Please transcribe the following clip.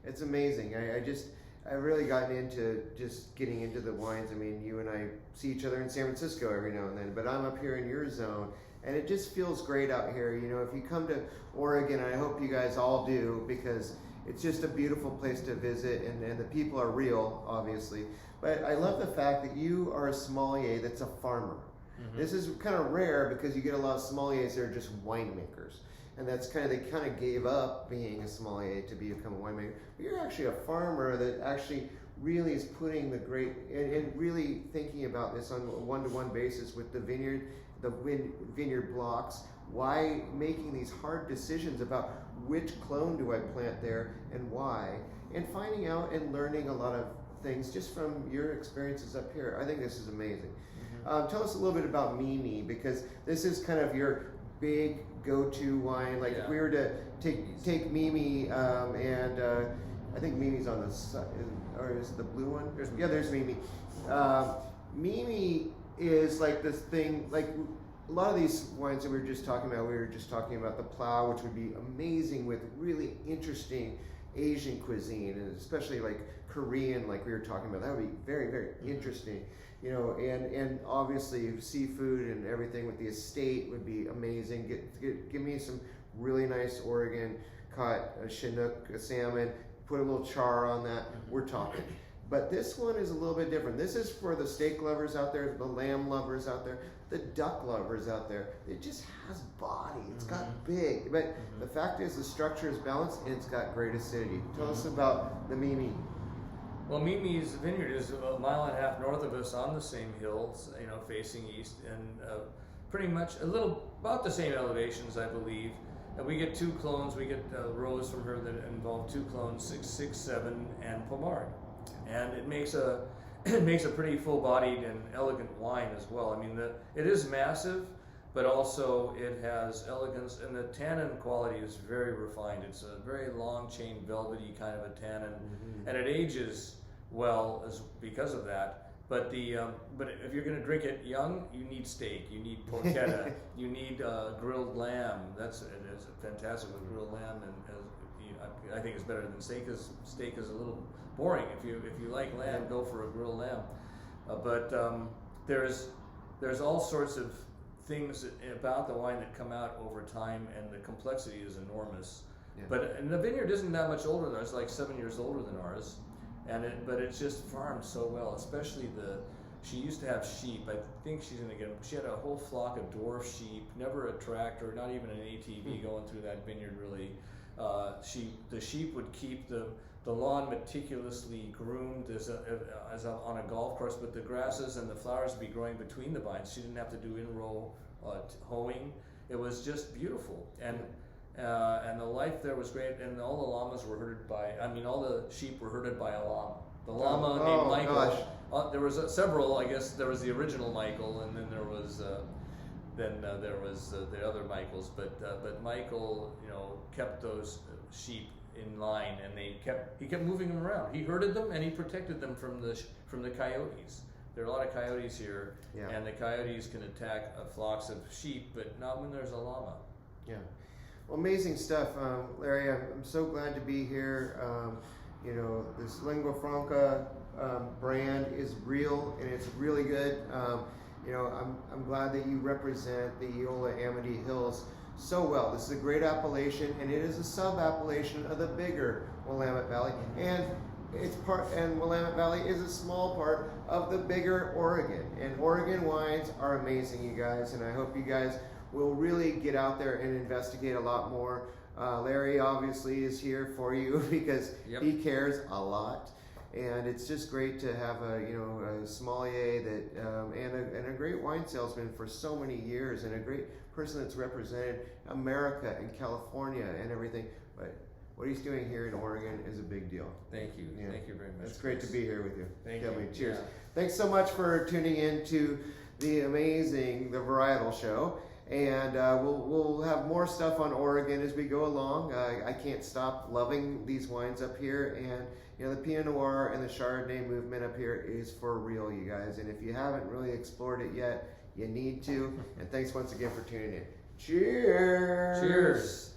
it's amazing. I've really gotten into just getting into the wines. I mean, you and I see each other in San Francisco every now and then, but I'm up here in your zone, and it just feels great out here. You know, if you come to Oregon, and I hope you guys all do, because it's just a beautiful place to visit, and the people are real, obviously. But I love the fact that you are a sommelier that's a farmer. This is kind of rare because you get a lot of sommeliers that are just winemakers. And that's they kind of gave up being a sommelier to become a winemaker. But you're actually a farmer that actually really is putting the great, and really thinking about this on a one-to-one basis with the vineyard blocks. Why making these hard decisions about which clone do I plant there and why? And finding out and learning a lot of things just from your experiences up here. I think this is amazing. Tell us a little bit about Mimi, because this is kind of your big go-to wine. Like if we were to take Mimi, and I think Mimi's on the side, or is it the blue one? There's Mimi. Mimi is like this thing, like a lot of these wines that we were just talking about the Plow, which would be amazing with really interesting Asian cuisine, and especially like Korean, like we were talking about. That would be very, very interesting. You know, and obviously seafood and everything with the estate would be amazing. Give me some really nice Oregon caught Chinook salmon, put a little char on that, we're talking. But this one is a little bit different. This is for the steak lovers out there, the lamb lovers out there, the duck lovers out there. It just has body, it's got big. But the fact is the structure is balanced and it's got great acidity. Tell us about the Mimi. Well, Mimi's vineyard is a mile and a half north of us on the same hills, you know, facing east, and pretty much about the same elevations, I believe. And we get 2 clones. We get rows from her that involve 2 clones, 6, 6, 7, and Pomard, and it makes a pretty full-bodied and elegant wine as well. I mean, it is massive, but also it has elegance, and the tannin quality is very refined. It's a very long chain, velvety kind of a tannin, and it ages well because of that. But but if you're going to drink it young, you need steak, you need porchetta, you need grilled lamb. It is fantastic with grilled lamb, and I think it's better than steak, because steak is a little boring. If you like lamb, go for a grilled lamb. But there's all sorts of things about the wine that come out over time, and the complexity is enormous. And the vineyard isn't that much older than ours, like 7 years older than ours, but it's just farmed so well. Especially she used to have sheep. I think she had a whole flock of dwarf sheep, never a tractor, not even an ATV going through that vineyard really. The sheep would keep the lawn meticulously groomed as on a golf course, but the grasses and the flowers would be growing between the vines. She didn't have to do in-row hoeing. It was just beautiful, and the life there was great. And all the llamas were herded all the sheep were herded by a llama. The llama named Michael. There was several. I guess there was the original Michael, and then there was the other Michaels. But Michael, you know, kept those sheep in line, and he kept moving them around. He herded them, and he protected them from the coyotes. There are a lot of coyotes here, and the coyotes can attack flocks of sheep, but not when there's a llama. Yeah, well, amazing stuff, Larry. I'm so glad to be here. You know, this Lingua Franca brand is real, and it's really good. You know, I'm glad that you represent the Eola Amity Hills so well. This is a great appellation, and it is a sub-appellation of the bigger Willamette Valley, and Willamette Valley is a small part of the bigger Oregon. And Oregon wines are amazing, you guys, and I hope you guys will really get out there and investigate a lot more. Larry obviously is here for you because he cares a lot. And it's just great to have a sommelier that and a great wine salesman for so many years, and a great person that's represented America and California and everything. But what he's doing here in Oregon is a big deal. Thank you. Thank you very much. It's great to be here with you. Thank you. Cheers. Thanks so much for tuning in to the Varietal show. And we'll have more stuff on Oregon as we go along. I can't stop loving these wines up here, and you know, the Pinot Noir and the Chardonnay movement up here is for real, you guys. And if you haven't really explored it yet, you need to. And thanks once again for tuning in. Cheers. Cheers.